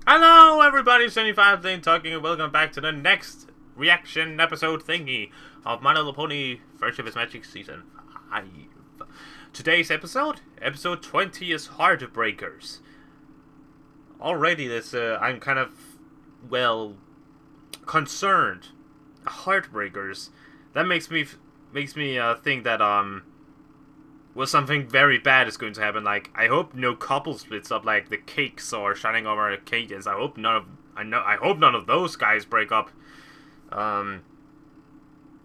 Hello everybody, 75 thing talking and welcome back to the next reaction episode thingy of My Little Pony Friendship is Magic Season 5. Today's episode, episode 20 is Heartbreakers. Already this, I'm kind of, well, concerned. Heartbreakers. That makes me think that, well, something very bad is going to happen. Like, I hope no couple splits up like the Cakes or Shining Over the Cages. I hope none of those guys break up. I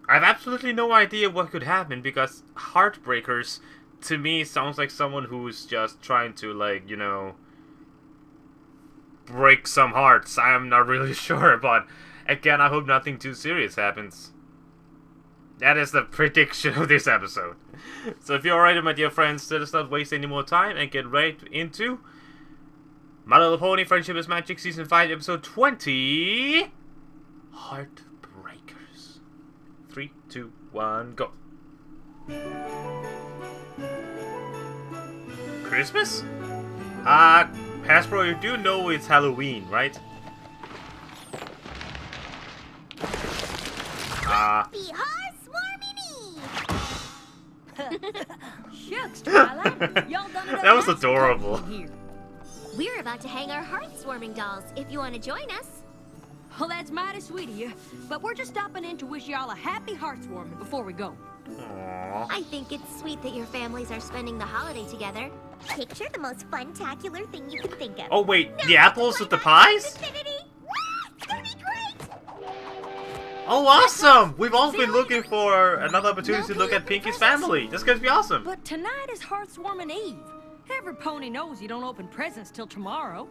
have absolutely no idea what could happen because Heartbreakers to me sounds like someone who's just trying to, like, you know, break some hearts. I'm not really sure, but again, I hope nothing too serious happens. That is the prediction of this episode. So if you're alright, my dear friends, let us not waste any more time and get right into My Little Pony Friendship is Magic Season 5 Episode 20 Heartbreakers. 3, 2, 1, go. Christmas? Hasbro, you do know it's Halloween, right? Shucks, Twilight. Y'all done it. That was adorable. We're about to hang our heart-swarming dolls, if you want to join us. Well, that's mighty sweet of you, but we're just stopping in to wish y'all a happy heart-warming before we go. Aww. I think it's sweet that your families are spending the holiday together. Picture the most fun-tacular thing you can think of. Oh wait, the apples with the pies? It's gonna be great! Oh, awesome! We've all been looking for another opportunity to look at Pinky's family. That's going to be awesome. But tonight is Heartwarming Eve. Every pony knows you don't open presents till tomorrow.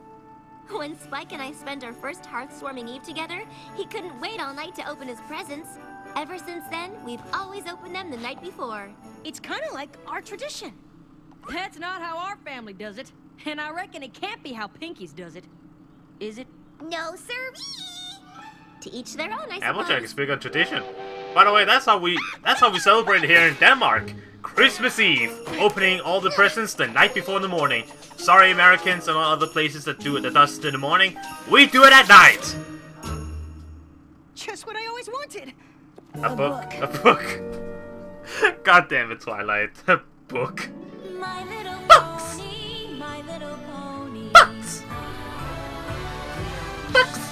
When Spike and I spent our first heart-swarming Eve together, he couldn't wait all night to open his presents. Ever since then, we've always opened them the night before. It's kind of like our tradition. That's not how our family does it, and I reckon it can't be how Pinky's does it. Is it? No, sirree! To each their own, I suppose. Applejack is big on tradition. By the way, that's how we celebrate here in Denmark. Christmas Eve, opening all the presents the night before in the morning. Sorry, Americans and all other places that does it in the morning. We do it at night. Just what I always wanted. A book. God damn it, Twilight. A book. My little Books. pony, my little pony. Books. Books.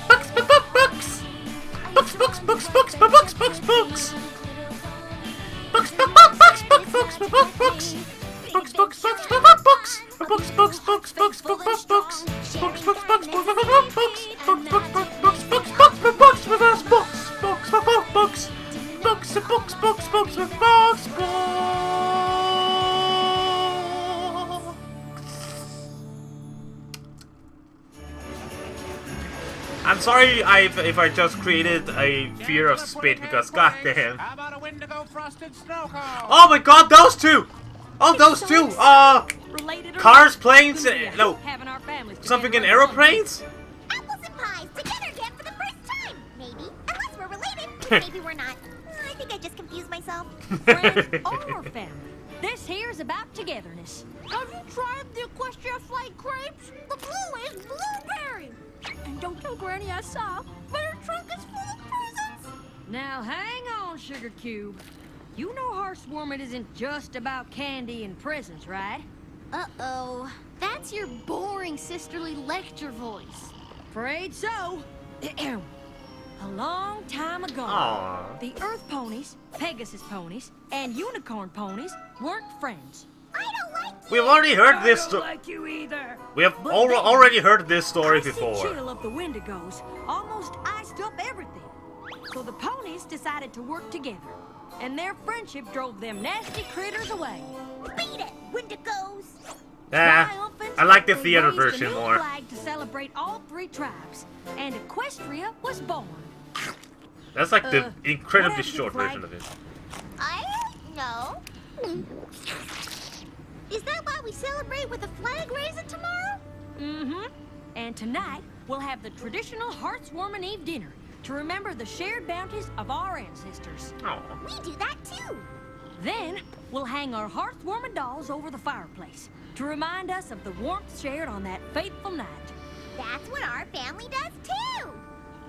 I'm sorry if I just created a fear of spit because goddamn. How about a Wendigo frosted snow cone? Oh my god, those two! Oh, those two! Related or Cars, not, planes, we couldn't be no, having our families something in together on aeroplanes? Apples and pies together again for the first time! Maybe. Unless we're related. Maybe we're not. I think I just confused myself. Friends or family. This here's about togetherness. Have you tried the Equestria Flight crepes? The blue is blueberry. And don't tell Granny I saw, but her trunk is full of presents. Now hang on, Sugar Cube. You know Heartwarming isn't just about candy and presents, right? Uh-oh. That's your boring sisterly lecture voice. Afraid so. A long time ago, Aww. the Earth ponies, Pegasus ponies, and Unicorn ponies weren't friends. I don't like you! We've already heard this I don't like you either. We have But already heard this story Icy before. chill of the Wendigos almost iced up everything. So the ponies decided to work together. And their friendship drove them nasty critters away. Beat it, Wendigos! Triumphant, I like the they theater raised a version new more. flag to celebrate all three tribes. And Equestria was born. That's like the incredibly what happened to short the flag? version of it. I don't know. Is that why we celebrate with a flag raising tomorrow? Mm-hmm. And tonight, we'll have the traditional Heartwarming Eve dinner to remember the shared bounties of our ancestors. Aww. We do that too. Then, we'll hang our heartwarming dolls over the fireplace to remind us of the warmth shared on that fateful night. That's what our family does too.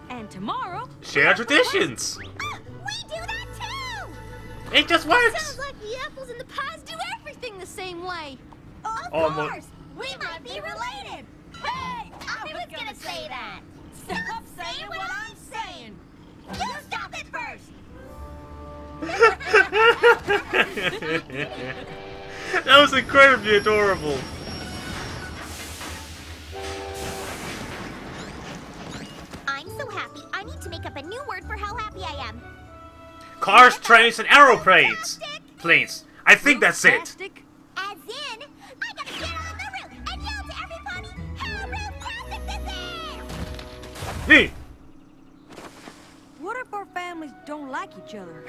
And tomorrow, Share traditions. We do that too. It just works. Sounds like the apples and the pies do everything the same way. Of Almost. course, we might be related. Hey, I was gonna say that. stop saying what I'm saying. You stop it first. That was incredibly adorable. I'm so happy. I need to make up a new word for how happy I am. Cars, trains, and aeroplanes. Planes. I think that's it. Plastic? As in, I gotta get on the roof and yell to every pony how fantastic this is! Me. What if our families don't like each other?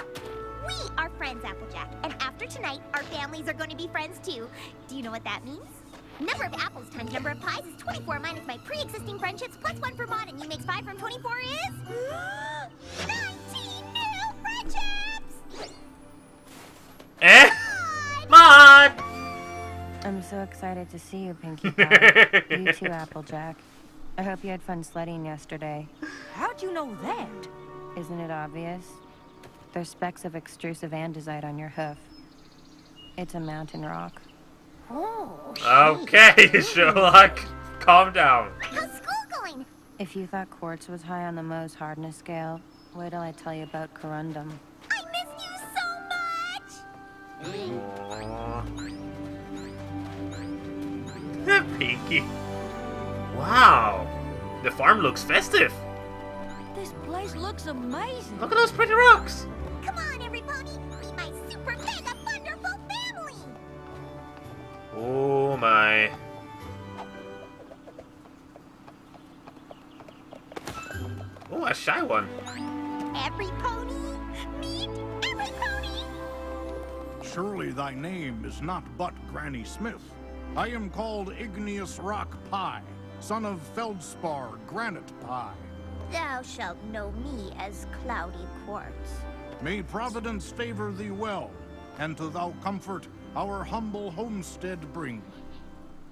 We are friends, Applejack, and after tonight, our families are going to be friends too. Do you know what that means? Number of apples times number of pies is 24 minus my pre-existing friendships plus 1 for Maud, and you makes 5 from 24 is 19 new friendships! Maud. I'm so excited to see you, Pinkie Pie. You too, Applejack. I hope you had fun sledding yesterday. How'd you know that? Isn't it obvious? There's specks of extrusive andesite on your hoof. It's a mountain rock. Oh, Okay, Sherlock. Calm down. how's school going? If you thought quartz was high on the Mohs hardness scale, wait till I tell you about corundum. I miss you so much! Pinky. Wow. The farm looks festive. This place looks amazing. Look at those pretty rocks. Come on, every pony, be my super mega wonderful family! Oh my. Oh, a shy one. Every pony, meet every pony! Surely thy name is not but Granny Smith. I am called Igneous Rock Pie, son of Feldspar Granite Pie. Thou shalt know me as Cloudy Quartz. May Providence favor thee well, and to thou comfort our humble homestead bring.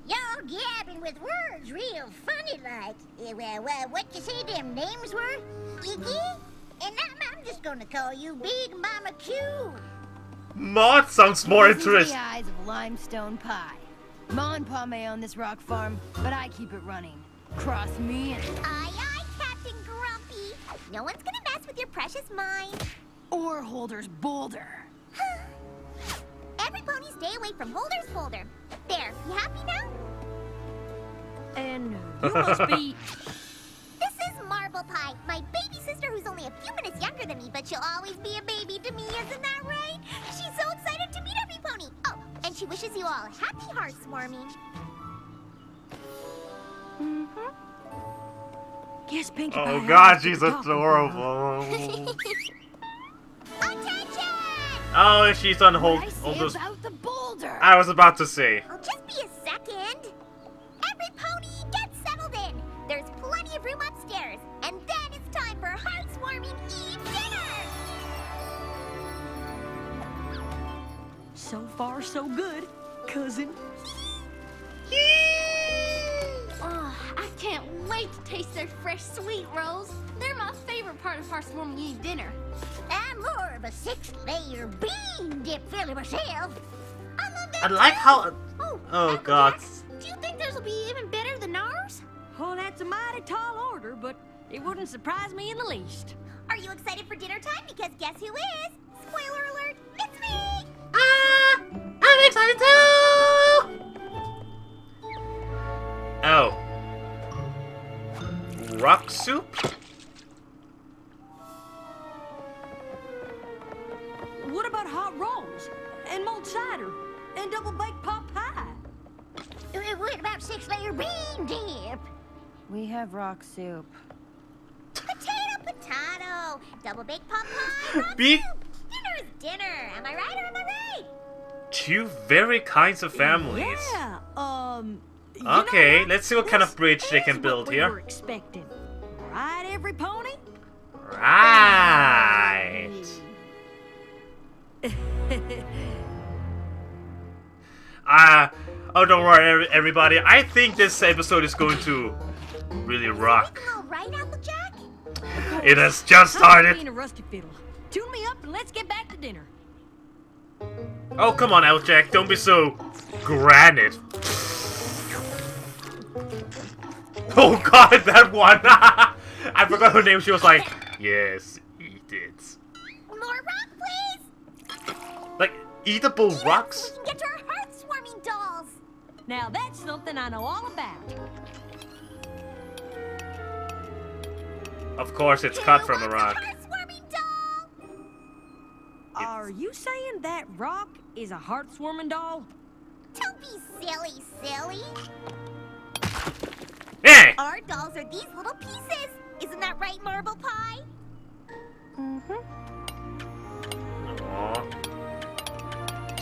Y'all gabbing with words real funny like. Well, what you say them names were? Iggy? And I'm just gonna call you Big Mama Q. Maud sounds more These are interesting. the eyes of limestone pie. Ma and Pa may own this rock farm, but I keep it running. Cross me and... Aye, aye, Captain Grumpy. No one's gonna mess with your precious mind. Ore Holder's Boulder. Every pony stay away from Holder's Boulder. There, you happy now? And you must be... This is Marble Pie, my baby sister who's only a few minutes younger than me, but she'll always be a baby to me, isn't that right? She's so excited to meet every pony. Oh, and she wishes you all happy heartswarming. Yes, Pinkie Pie. Oh has god, to she's talk to her. adorable. Attention! Oh, she's on hold. I say those. about the boulder. I was about to say. Oh, just be a second. Every pony gets settled in. There's plenty of room upstairs. And then it's time for heartswarming Eve dinner. So far, so good, cousin. Oh, I can't wait to taste their fresh sweet rolls. They're my favorite part of Hearthwarming Eve dinner. I'm more of a 6-layer bean dip filler myself. I love that. I like how. Oh, Oh Applejack, god. Do you think theirs will be even better than ours? Well, that's a mighty tall order, but it wouldn't surprise me in the least. Are you excited for dinner time? Because guess who is? Spoiler alert, it's me! I'm excited too. Oh. Rock soup? What about hot rolls? And mulled cider? And double-baked pot pie? What about 6-layer bean dip? We have rock soup. Potato! Double baked pot pie, rock Big- soup. Dinner is dinner. Am I right or am I right? Two very kinds of families. Yeah, you Okay, know what? let's see what kind of This bridge they can is build what we here. were expecting. Right, every pony? Right. Oh, don't worry, everybody. I think this episode is going to really Is rock. everything all right, Applejack? It has just started. Being a rusty fiddle. Tune me up and let's get back to dinner. Oh, come on, Applejack. Don't be so granite. Oh god, that one. I forgot her name. She was like, yes, eat it. More rock, please! Like, eatable So rocks? we can get to our heart-swarming dolls! Now that's something I know all about. Of course, it's cut from a rock. Heart-swarming doll! Are you saying that rock is a heart-swarming doll? Don't be silly, silly. Hey! Our dolls are these little pieces. Isn't that right, Marble Pie? Aw.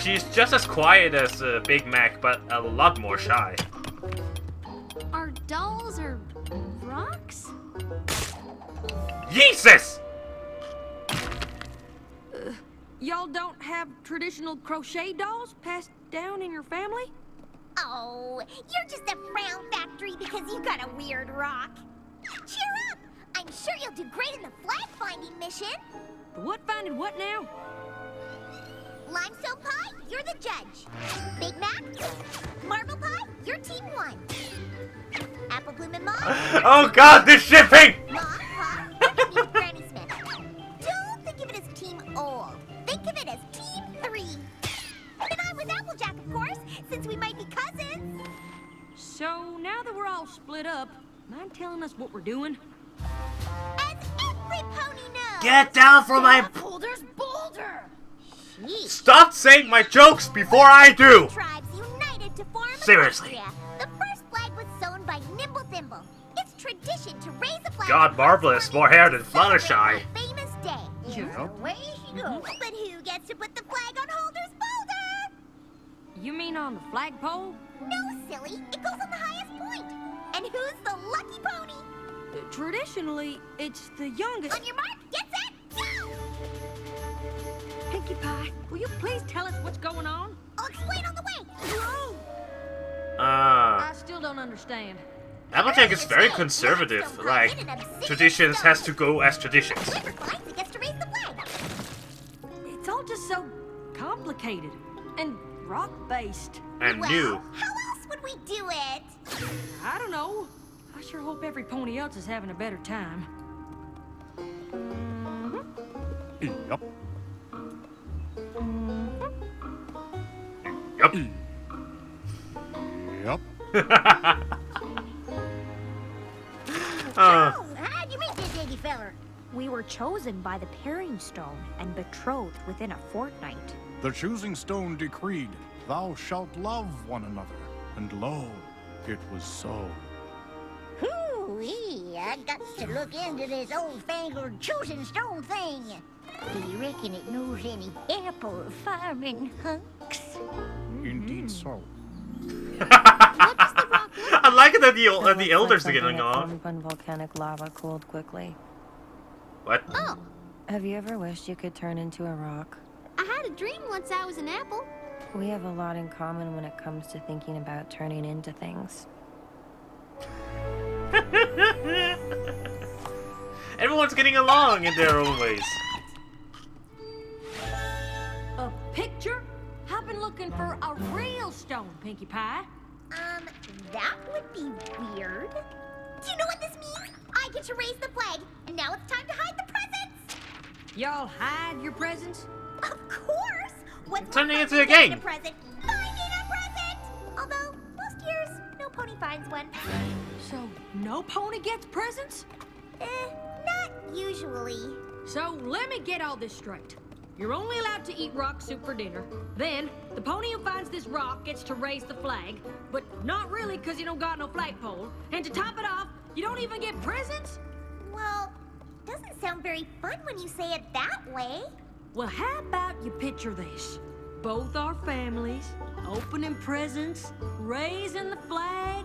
She's just as quiet as Big Mac, but a lot more shy. Our dolls are rocks? Jesus! Y'all don't have traditional crochet dolls passed down in your family? Oh, you're just a frown factory because you got a weird rock. Cheer up! I'm sure you'll do great in the flag-finding mission. What finding what now? Limestone Pie, you're the judge. Big Mac, Marble Pie, you're team 1. Apple Bloom and Mom, Oh god, this shipping! Mom, Pop, you can be with Granny Smith. Don't think of it as Team Old. Think of it as Team 3. And I'm with Applejack, of course, since we might be cousins. So now that we're all split up, mind telling us what we're doing? As every pony knows. Get down from my... Boulder's Boulder. Sheesh. Stop saying my jokes before I do! Tribes united to form Seriously. Equestria. The first flag was sewn by Nimble Thimble. It's tradition to raise a flag. God, Marvelous, more hair than Fluttershy. Famous day. Yep. Away she goes. But who gets to put the flag on Holder's Boulder? You mean on the flagpole? No, silly. It goes on the highest point. And who's the lucky pony? Traditionally, it's the youngest. On your mark, get set, go! Pinkie Pie, will you please tell us what's going on? I'll explain on the way. Whoa! I still don't understand. Applejack is very conservative. Like, traditions has to go as traditions. Whoever finds it gets to raise the flag. It's all just so complicated and rock-based. And Well, new. how else would we do it? I don't know. I sure hope every pony else is having a better time. Yep. Yup. Yep. Oh, how'd you meet this Iggy feller? We were chosen by the pairing stone and betrothed within a fortnight. The choosing stone decreed, thou shalt love one another. And lo, it was so. Hoo-wee, I got to look into this old-fangled choosing stone thing. Do you reckon it knows any apple farming hunks? Indeed so. I like that the It looks elders are like getting something that on. formed when volcanic lava cooled quickly. What? Oh, Have you ever wished you could turn into a rock? I had a dream once I was an apple. We have a lot in common when it comes to thinking about turning into things. Everyone's getting along in their own ways. A picture? I've been looking for a real stone, Pinkie Pie. That would be weird. Do you know what this means? I get to raise the flag, and now it's time to hide the presents! Y'all hide your presents? Of course! What's Turning more into fun a than getting game. a present? Finding a present! Although, most years, no pony finds one. So, no pony gets presents? Not usually. So, let me get all this straight. You're only allowed to eat rock soup for dinner. Then, the pony who finds this rock gets to raise the flag. But not really, because you don't got no flagpole. And to top it off, you don't even get presents? Well, doesn't sound very fun when you say it that way. Well, how about you picture this? Both our families, opening presents, raising the flag.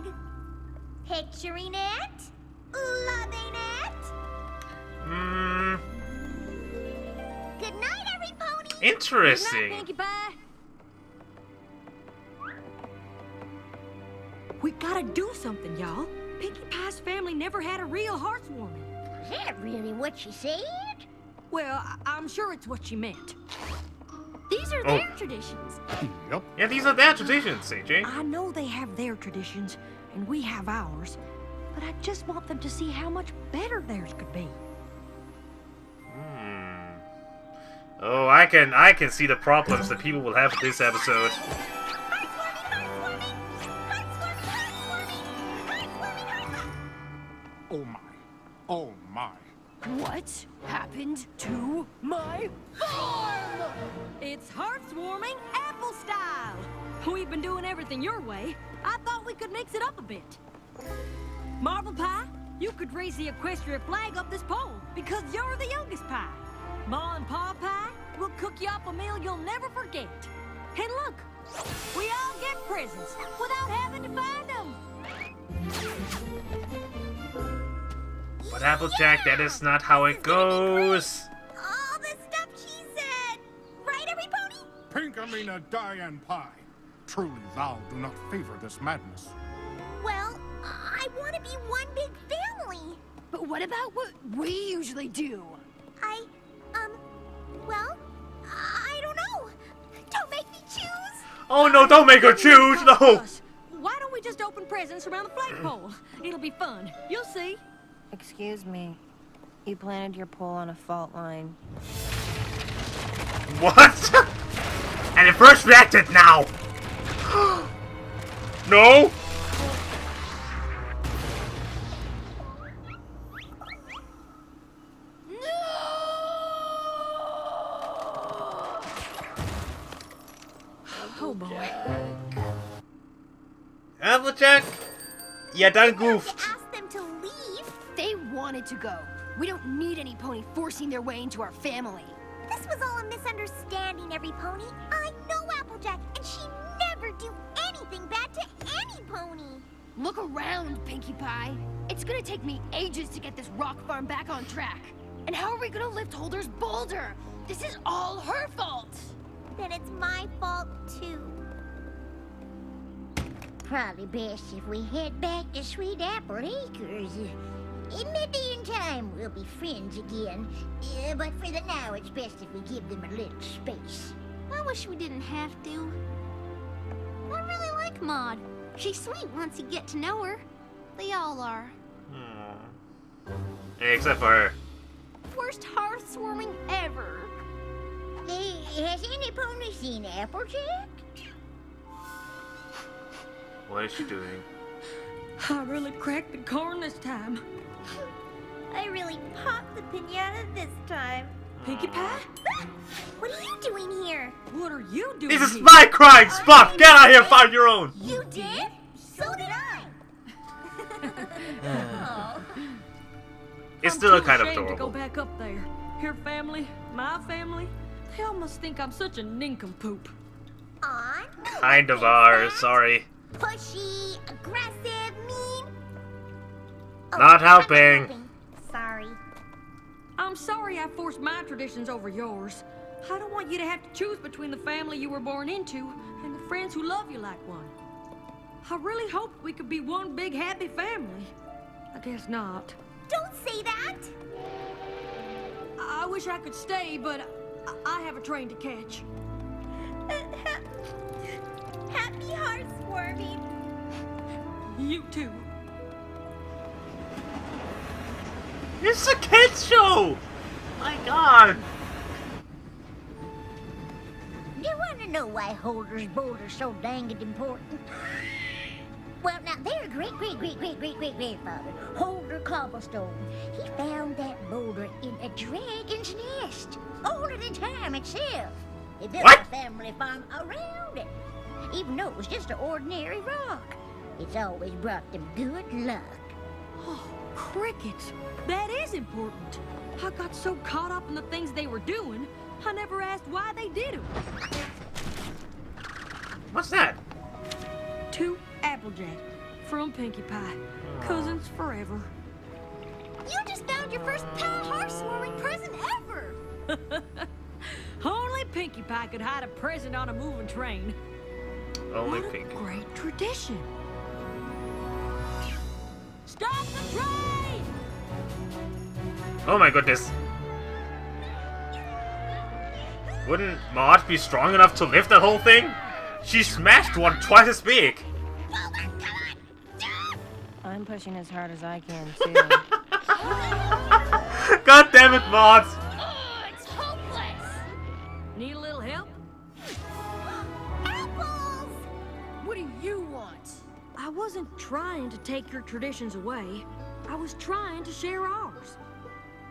Picturing it, loving it. Hmm. Good night, every pony. Good night, Interesting. Pinkie Pie. We gotta do something, y'all. Pinkie Pie's family Pony never had a real heartwarming. Is that really what she said? Well, I'm sure it's what she meant. These are their traditions. Yep. Yeah, these are their traditions, CJ. I know they have their traditions, and we have ours, but I just want them to see how much better theirs could be. Oh, I can see the problems that people will have with this episode. Oh my. Oh my. What happened to my farm? It's heartwarming apple style. We've been doing everything your way. I thought we could mix it up a bit. Marble Pie, you could raise the equestrian flag up this pole because you're the youngest pie. Ma and Pa Pie will cook you up a meal you'll never forget. And look, we all get presents without having to find them. But Applejack, that is not how it goes. All the stuff she said. Right, every pony? Pinkamena Diane Pie. Truly thou do not favor this madness. Well, I want to be one big family. But what about what we usually do? Well, I don't know. Don't make me choose. Oh no, don't make her choose, no! Why don't we just open presents around the flagpole? It'll be fun. You'll see. Excuse me. You planted your pole on a fault line. What? And it first reacted now! No? Oh boy. Applejack? Yeah, done goofed. Ask them to leave. They wanted to go. We don't need any pony forcing their way into our family. This was all a misunderstanding, every pony. I know Applejack, and she never do anything bad to any pony. Look around, Pinkie Pie. It's gonna take me ages to get this rock farm back on track. And how are we gonna lift Holder's boulder? This is all her fault. Then it's my fault, too. Probably best if we head back to Sweet Apple Acres. Maybe in time we'll be friends again. But for the now, it's best if we give them a little space. I wish we didn't have to. I really like Maud. She's sweet once you get to know her. They all are. Except for her. Worst hearth-swarming ever. Has any pony seen Applejack? What is she doing? I really cracked the corn this time. I really popped the piñata this time. Pinkie Pie? What are you doing here? What are you doing This is here? my crying spot! Get out of here, find your own! You did? So did I. It's I'm still too kind of ashamed to go adorable. back up there. Her family, my family, they almost think I'm such a nincompoop. On. Kind of are, sorry. Pushy, aggressive, mean. Oh, Not I'm helping. Sorry. I'm sorry I forced my traditions over yours. I don't want you to have to choose between the family you were born into and the friends who love you like one. I really hoped we could be one big happy family. I guess not. Don't say that. I wish I could stay, but I have a train to catch. Happy heartwarming. You too. It's a kids show! My god! Do you want to know why Holder's boulder's so dang important? Well, now, their great-great-great-great-great-great-grandfather, Holder Cobblestone, he found that boulder in a dragon's nest, older than time itself. They built What? a family farm around it, even though it was just an ordinary rock. It's always brought them good luck. Oh, crickets. That is important. I got so caught up in the things they were doing, I never asked why they did them. What's that? To Applejack from Pinkie Pie. Cousins forever. You just found your first heartwarming present ever. Only Pinkie Pie could hide a present on a moving train. Only What a Pinkie. great tradition. Stop the train! Oh my goodness. Wouldn't Maud be strong enough to lift that whole thing? She smashed one twice as big. I'm pushing as hard as I can, too. God damn it, Maud! Oh, it's hopeless! Need a little help? Apples! What do you want? I wasn't trying to take your traditions away. I was trying to share ours.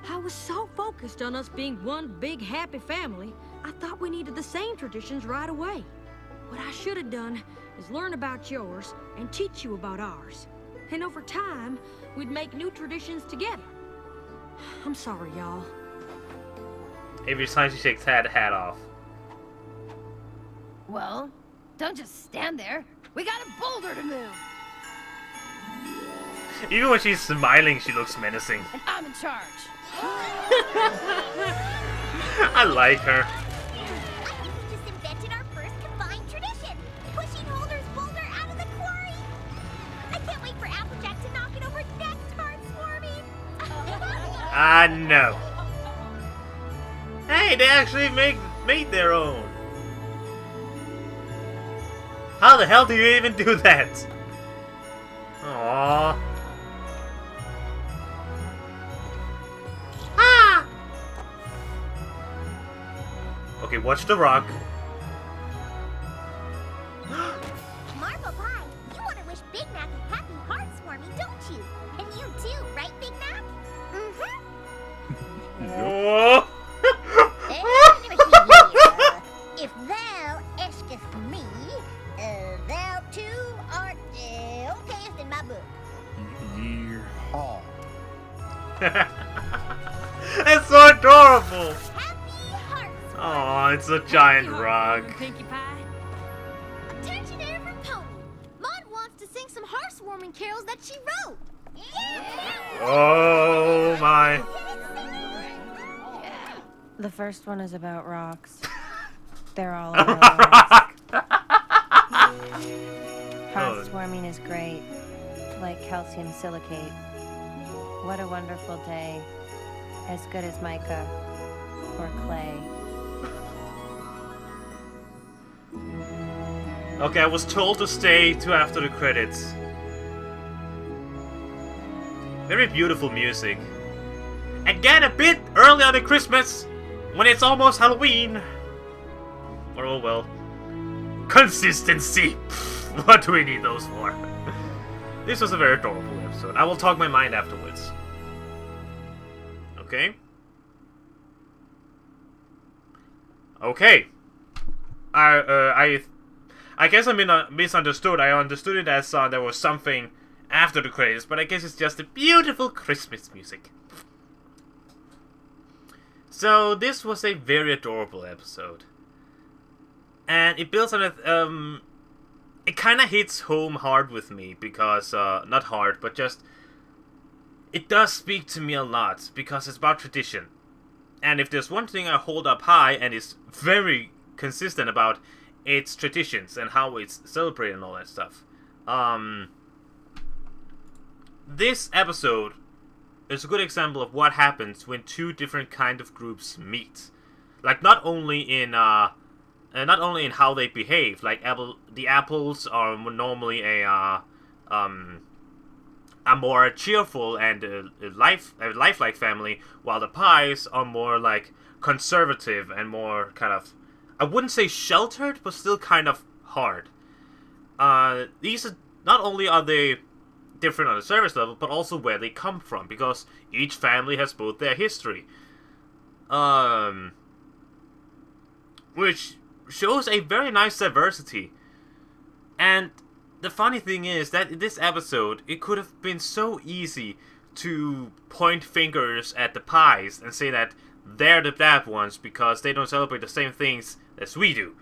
I was so focused on us being one big happy family, I thought we needed the same traditions right away. What I should have done is learn about yours and teach you about ours. And over time, we'd make new traditions together. I'm sorry, y'all. Every time she takes that hat off. Well, don't just stand there. We got a boulder to move. Even when she's smiling, she looks menacing. And I'm in charge. I like her. I think we just invented our first combined tradition. Pushing Holder's boulder out of the quarry. I can't wait for Applejack to knock it over next Heartswarming. No. Hey, they actually made their own. How the hell do you even do that? Aww. Ah! Okay, watch the rock. Marble Pie, you want to wish Big Mac a happy Heartswarming, don't you? And you too, right, Big Mac? Mm-hmm. No. If thou askest me, thou too art okayest in my book. Yeehaw. It's so adorable. Happy Heartswarming. Oh, it's a giant rock. Pinkie Pie. Attention, every pony. Maud wants to sing some Heartswarming carols that she wrote. Oh my. The first one is about rocks. They're all A over rock. Heartswarming is great, like calcium silicate. What a wonderful day. As good as mica or clay. Okay, I was told to stay to after the credits. Very beautiful music. Again, a bit early on the Christmas, when it's almost Halloween. Or oh well. Consistency! What do we need those for? This was a very adorable episode. I will talk my mind afterwards. Okay? Okay. I guess I misunderstood. I understood it as there was something after the credits, but I guess it's just a beautiful Christmas music. So this was a very adorable episode, and it builds on it. It kind of hits home hard with me because not hard, but just it does speak to me a lot because it's about tradition. And if there's one thing I hold up high and is very consistent about, it's traditions and how it's celebrated and all that stuff. This episode is a good example of what happens when two different kind of groups meet. Like not only in how they behave. Like the apples are normally a more cheerful and lifelike family, while the pies are more like conservative and more kind of, I wouldn't say sheltered, but still kind of hard. These are, not only are they different on the service level, but also where they come from, because each family has both their history. Which shows a very nice diversity. And the funny thing is that in this episode, it could have been so easy to point fingers at the pies and say that they're the bad ones because they don't celebrate the same things as we do.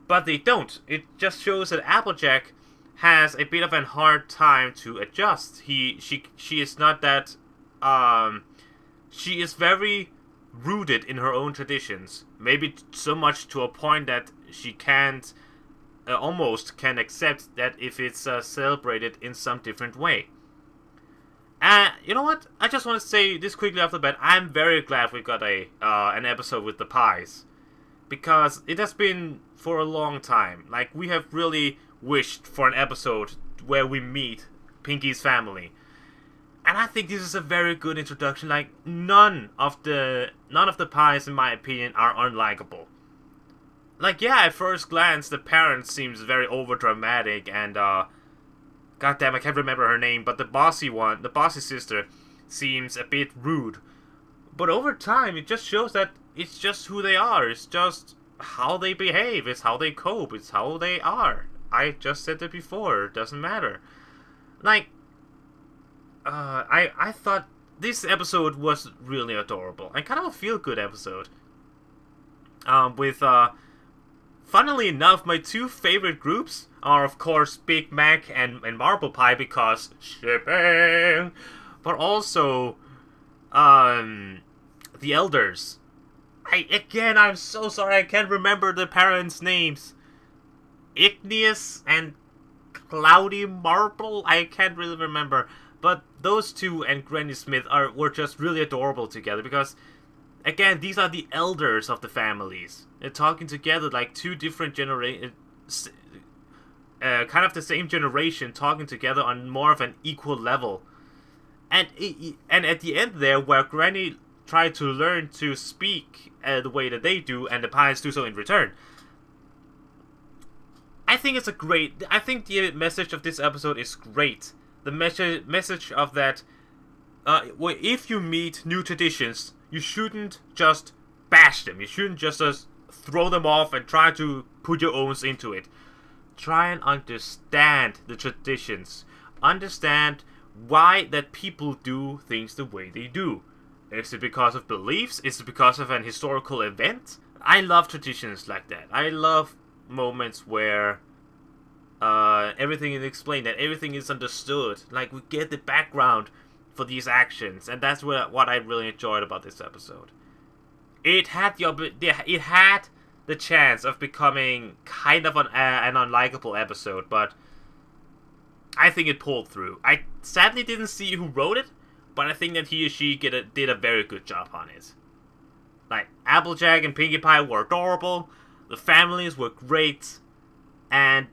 But they don't. It just shows that Applejack has a bit of a hard time to adjust. She is not that, she is very rooted in her own traditions. Maybe so much to a point that she can't, almost can accept that if it's celebrated in some different way. You know what? I just want to say this quickly off the bat. I'm very glad we got an episode with the pies. Because it has been for a long time. Like, we have really wished for an episode where we meet Pinky's family. And I think this is a very good introduction. Like, none of the pies, in my opinion, are unlikable. Like, yeah, at first glance, the parent seems very overdramatic and, goddamn, I can't remember her name, but the bossy sister, seems a bit rude. But over time, it just shows that it's just who they are. It's just how they behave. It's how they cope. It's how they are. I just said it before. It doesn't matter. Like, I thought this episode was really adorable. And kind of a feel-good episode. Funnily enough, my two favorite groups are, of course, Big Mac and Marble Pie, because shipping. But also, the elders. I'm so sorry, I can't remember the parents' names. Igneous and Cloudy Marble? I can't really remember. But those two and Granny Smith were just really adorable together, because, again, these are the elders of the families. They're talking together like two different generations, kind of the same generation, talking together on more of an equal level. And at the end there, where Granny tried to learn to speak the way that they do, and the pies do so in return. I think the message of this episode is great. The message of that, if you meet new traditions, you shouldn't just bash them. You shouldn't just throw them off and try to put your own into it. Try and understand the traditions. Understand why that people do things the way they do. Is it because of beliefs? Is it because of an historical event? I love traditions like that. I love moments where everything is explained, that everything is understood. Like, we get the background for these actions, and that's what I really enjoyed about this episode. It had the chance of becoming kind of an unlikable episode, but I think it pulled through. I sadly didn't see who wrote it, but I think that he or she did a very good job on it. Like, Applejack and Pinkie Pie were adorable, the families were great, and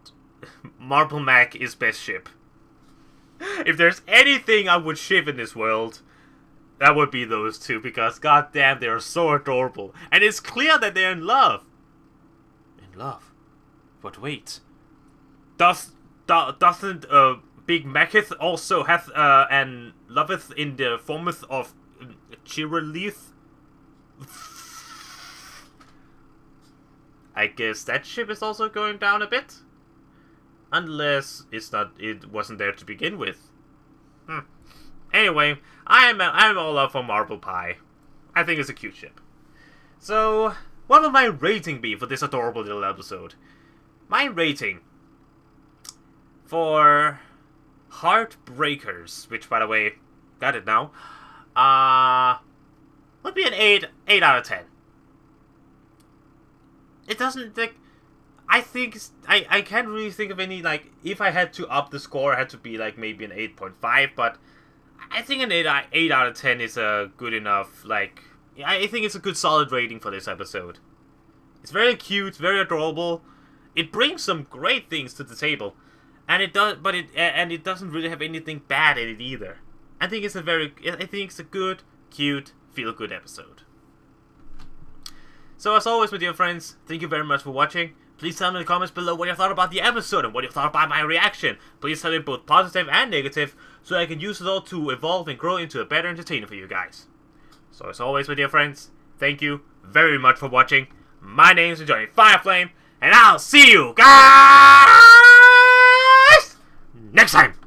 Marble Mac is best ship. If there's anything I would ship in this world, that would be those two, because goddamn, they are so adorable. And it's clear that they're in love. In love? But wait. Doesn't Big Maceth also hath and loveth in the formeth of Chiralith? I guess that ship is also going down a bit. Unless it wasn't there to begin with. Anyway, I'm all up for Marble Pie. I think it's a cute ship. So, what will my rating be for this adorable little episode? My rating for Heartbreakers, which, by the way, got it now, would be an 8 out of 10. It doesn't, like, I think, I can't really think of any, like, if I had to up the score, it had to be, like, maybe an 8.5, but I think an 8 out of 10 is a good enough, like, I think it's a good solid rating for this episode. It's very cute, very adorable. It brings some great things to the table, and it doesn't really have anything bad in it either. I think it's a good, cute, feel-good episode. So as always, my dear friends, thank you very much for watching. Please tell me in the comments below what you thought about the episode and what you thought about my reaction. Please tell me both positive and negative, so I can use it all to evolve and grow into a better entertainer for you guys. So as always, my dear friends, thank you very much for watching. My name is Johnny Fireflame, and I'll see you guys next time!